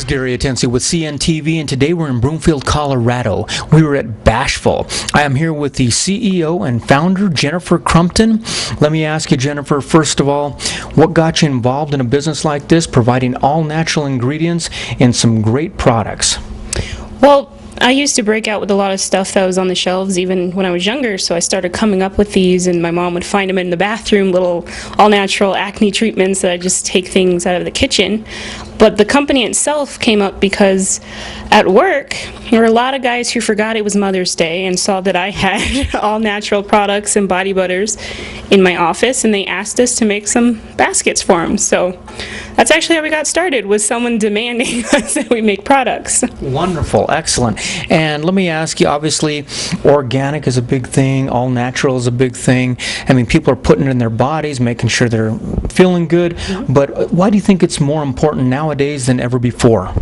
is Gary Atensi with CNTV, and today we're in Broomfield, Colorado. We were at Bashful. I am here with the CEO and founder, Jennifer Crumpton. Let me ask you, Jennifer, first of all, what got you involved in a business like this, providing all natural ingredients and some great products? Well, I used to break out with a lot of stuff that was on the shelves even when I was younger, so I started coming up with these, and my mom would find them in the bathroom, little all-natural acne treatments that I just take things out of the kitchen. But the company itself came up because at work, there were a lot of guys who forgot it was Mother's Day and saw that I had all-natural products and body butters in my office, and they asked us to make some baskets for them. So that's actually how we got started, was someone demanding us that we make products. Wonderful, excellent. And let me ask you, obviously, organic is a big thing, all natural is a big thing. I mean, people are putting it in their bodies, making sure they're feeling good, but why do you think it's more important nowadays than ever before?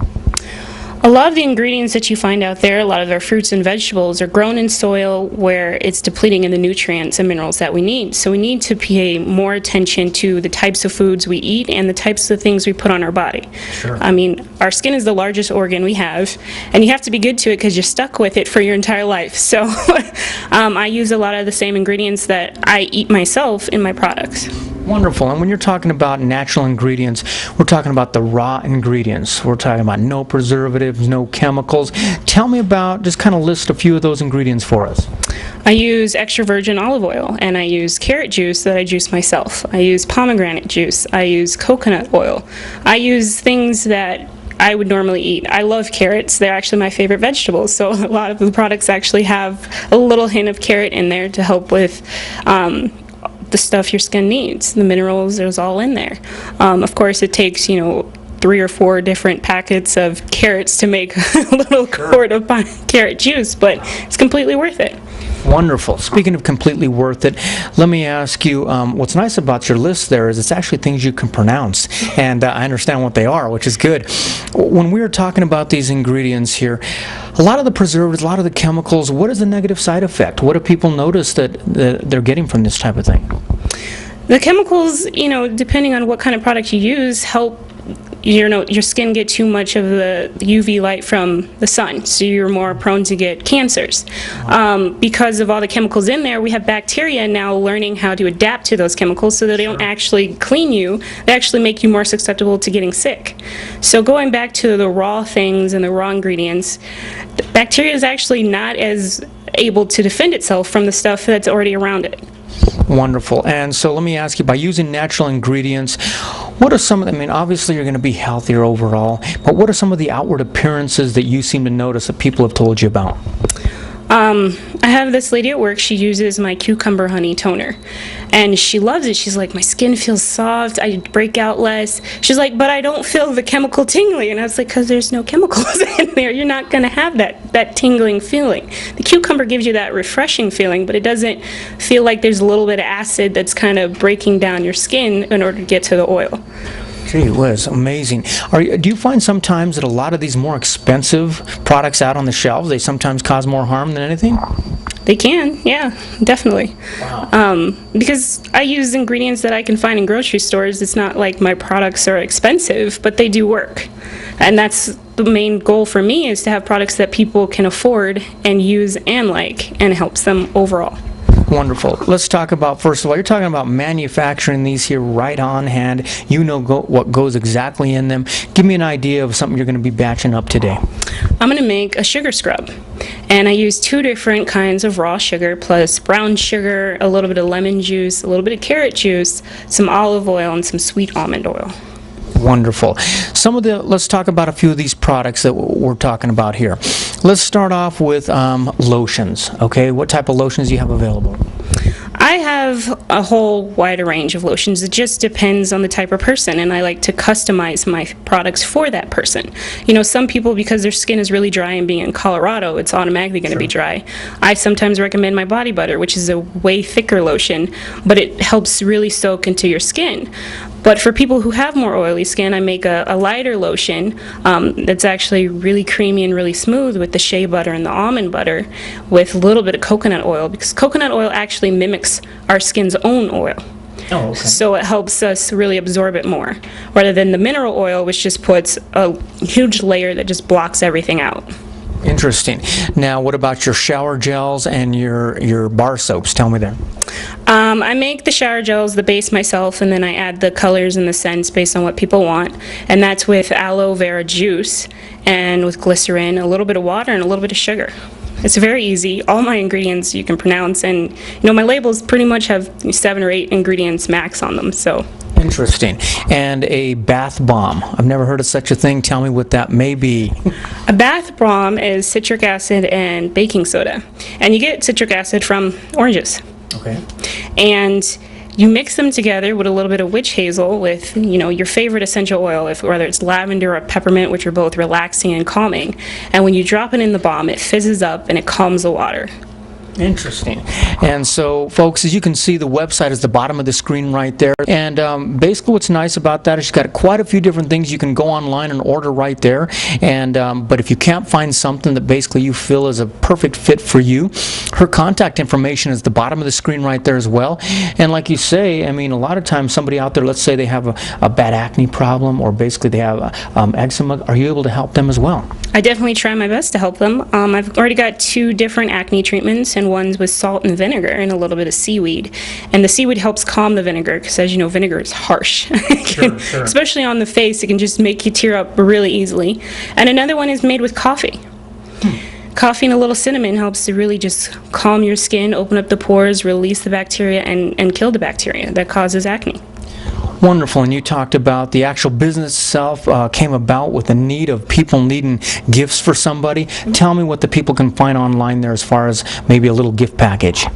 A lot of the ingredients that you find out there, a lot of our fruits and vegetables, are grown in soil where it's depleting in the nutrients and minerals that we need. So we need to pay more attention to the types of foods we eat and the types of things we put on our body. Sure. I mean, our skin is the largest organ we have, and you have to be good to it because you're stuck with it for your entire life. So I use a lot of the same ingredients that I eat myself in my products. Wonderful. And when you're talking about natural ingredients, we're talking about the raw ingredients. We're talking about no preservatives, no chemicals. Tell me about, just kind of list a few of those ingredients for us. I use extra virgin olive oil, and I use carrot juice that I juice myself. I use pomegranate juice. I use coconut oil. I use things that I would normally eat. I love carrots. They're actually my favorite vegetables, so a lot of the products actually have a little hint of carrot in there to help with the stuff your skin needs. The minerals, there's all in there. Of course, it takes, 3 or 4 different packets of carrots to make a little quart of carrot juice, but it's completely worth it. Wonderful. Speaking of completely worth it, let me ask you, what's nice about your list there is it's actually things you can pronounce, and I understand what they are, which is good. When we were talking about these ingredients here, a lot of the preservatives, a lot of the chemicals, what is the negative side effect? What do people notice that they're getting from this type of thing? The chemicals, depending on what kind of product you use, help your skin get too much of the UV light from the sun, so you're more prone to get cancers. Because of all the chemicals in there, we have bacteria now learning how to adapt to those chemicals so that they don't actually clean you, they actually make you more susceptible to getting sick. So going back to the raw things and the raw ingredients, bacteria is actually not as able to defend itself from the stuff that's already around it. Wonderful. And so let me ask you, by using natural ingredients, what are some of them? I mean, obviously you're going to be healthier overall, but what are some of the outward appearances that you seem to notice that people have told you about? I have this lady at work, she uses my cucumber honey toner, and she loves it. She's like, my skin feels soft, I break out less. She's like, but I don't feel the chemical tingling. And I was like, because there's no chemicals in there. You're not going to have that tingling feeling. The cucumber gives you that refreshing feeling, but it doesn't feel like there's a little bit of acid that's kind of breaking down your skin in order to get to the oil. Gee whiz, amazing. Do you find sometimes that a lot of these more expensive products out on the shelves, they sometimes cause more harm than anything? They can, yeah, definitely. Wow. Because I use ingredients that I can find in grocery stores. It's not like my products are expensive, but they do work. And that's the main goal for me, is to have products that people can afford and use and like, and helps them overall. Wonderful. Let's talk about, first of all, you're talking about manufacturing these here right on hand. You know what goes exactly in them. Give me an idea of something you're going to be batching up today. I'm going to make a sugar scrub, and I use 2 different kinds of raw sugar plus brown sugar, a little bit of lemon juice, a little bit of carrot juice, some olive oil, and some sweet almond oil. Wonderful. Let's talk about a few of these products that we're talking about here. Let's start off with lotions. Okay, what type of lotions do you have available? I have a whole wider range of lotions. It just depends on the type of person, and I like to customize my products for that person. Some people, because their skin is really dry, and being in Colorado, it's automatically going to be dry. I sometimes recommend my body butter, which is a way thicker lotion, but it helps really soak into your skin. But for people who have more oily skin, I make a lighter lotion that's actually really creamy and really smooth with the shea butter and the almond butter with a little bit of coconut oil, because coconut oil actually mimics our skin's own oil. Oh, okay. So it helps us really absorb it more, rather than the mineral oil, which just puts a huge layer that just blocks everything out. Interesting. Now, what about your shower gels and your bar soaps? Tell me there. I make the shower gels, the base myself, and then I add the colors and the scents based on what people want. And that's with aloe vera juice and with glycerin, a little bit of water, and a little bit of sugar. It's very easy. All my ingredients you can pronounce, and my labels pretty much have 7 or 8 ingredients max on them. So. Interesting. And a bath bomb. I've never heard of such a thing. Tell me what that may be. A bath bomb is citric acid and baking soda. And you get citric acid from oranges. Okay. And you mix them together with a little bit of witch hazel with, your favorite essential oil, whether it's lavender or peppermint, which are both relaxing and calming. And when you drop it in the bomb, it fizzes up and it calms the water. Interesting. And so, folks, as you can see, the website is the bottom of the screen right there. And basically what's nice about that is she's got quite a few different things you can go online and order right there. And but if you can't find something that basically you feel is a perfect fit for you, her contact information is the bottom of the screen right there as well. And like you say, I mean, a lot of times somebody out there, let's say they have a bad acne problem, or basically they have eczema, are you able to help them as well? I definitely try my best to help them. I've already got 2 different acne treatments, and one's with salt and vinegar and a little bit of seaweed. And the seaweed helps calm the vinegar, because as you know, vinegar is harsh. Sure. Especially on the face, it can just make you tear up really easily. And another one is made with coffee. Coffee and a little cinnamon helps to really just calm your skin, open up the pores, release the bacteria, and kill the bacteria that causes acne. Wonderful. And you talked about the actual business itself came about with the need of people needing gifts for somebody. Tell me what the people can find online there as far as maybe a little gift package.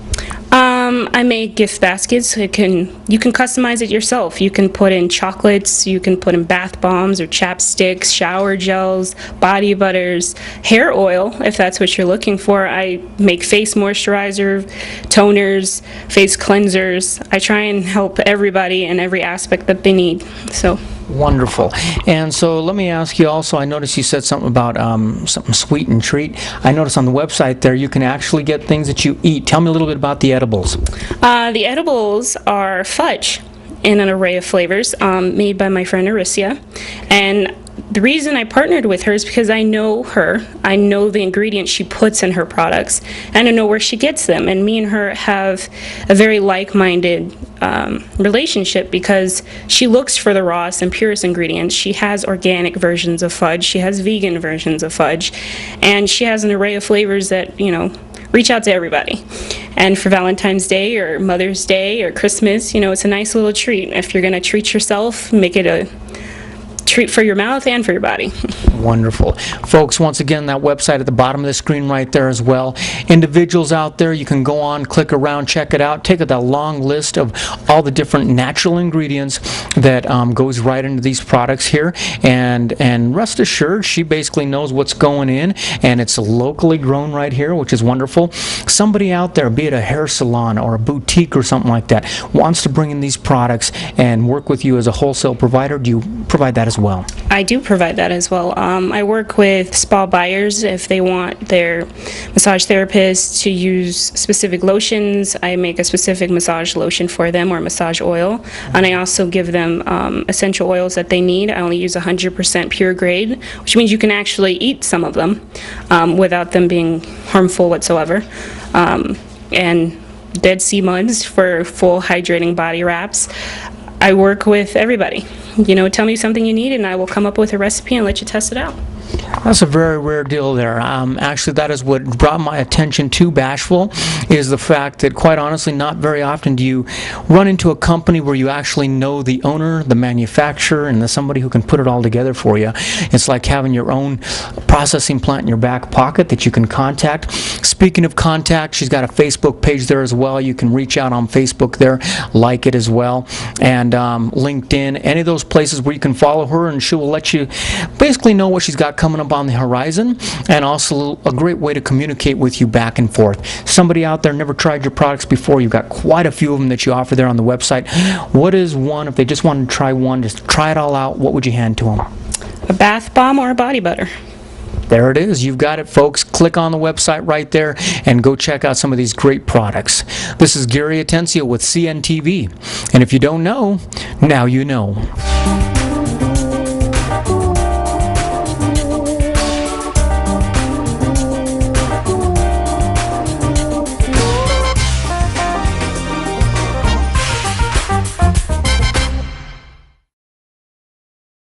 I make gift baskets. You can customize it yourself. You can put in chocolates, you can put in bath bombs or chapsticks, shower gels, body butters, hair oil, if that's what you're looking for. I make face moisturizer, toners, face cleansers. I try and help everybody in every aspect that they need. So. Wonderful. And so let me ask you also, I noticed you said something about something sweet and treat. I noticed on the website there you can actually get things that you eat. Tell me a little bit about the edibles. The edibles are fudge in an array of flavors made by my friend Aricia. And the reason I partnered with her is because I know her, I know the ingredients she puts in her products, and I know where she gets them. And me and her have a very like-minded relationship, because she looks for the rawest and purest ingredients. She has organic versions of fudge, she has vegan versions of fudge, and she has an array of flavors that, reach out to everybody. And for Valentine's Day or Mother's Day or Christmas, it's a nice little treat. If you're going to treat yourself, make it a treat for your mouth and for your body. Wonderful. Folks, once again, that website at the bottom of the screen right there as well. Individuals out there, you can go on, click around, check it out, take a long list of all the different natural ingredients that goes right into these products here, and rest assured, she basically knows what's going in, and it's locally grown right here, which is wonderful. Somebody out there, be it a hair salon or a boutique or something like that, wants to bring in these products and work with you as a wholesale provider. Do you provide that as well? I do provide that as well. I work with spa buyers if they want their massage therapist to use specific lotions. I make a specific massage lotion for them, or massage oil, and I also give them essential oils that they need. I only use 100% pure grade, which means you can actually eat some of them without them being harmful whatsoever. And Dead Sea Muds for full hydrating body wraps. I work with everybody. Tell me something you need, and I will come up with a recipe and let you test it out. That's a very rare deal there. Actually, that is what brought my attention to Bashful, is the fact that, quite honestly, not very often do you run into a company where you actually know the owner, the manufacturer, and somebody who can put it all together for you. It's like having your own processing plant in your back pocket that you can contact. Speaking of contact, she's got a Facebook page there as well. You can reach out on Facebook there, like it as well, and LinkedIn, any of those places where you can follow her, and she will let you basically know what she's got coming up on the horizon, and also a great way to communicate with you back and forth. Somebody out there never tried your products before, you've got quite a few of them that you offer there on the website. What is one, if they just wanted to try one, just try it all out, what would you hand to them? A bath bomb or a body butter. There it is. You've got it, folks. Click on the website right there and go check out some of these great products. This is Gary Atencio with CNTV. And if you don't know, now you know.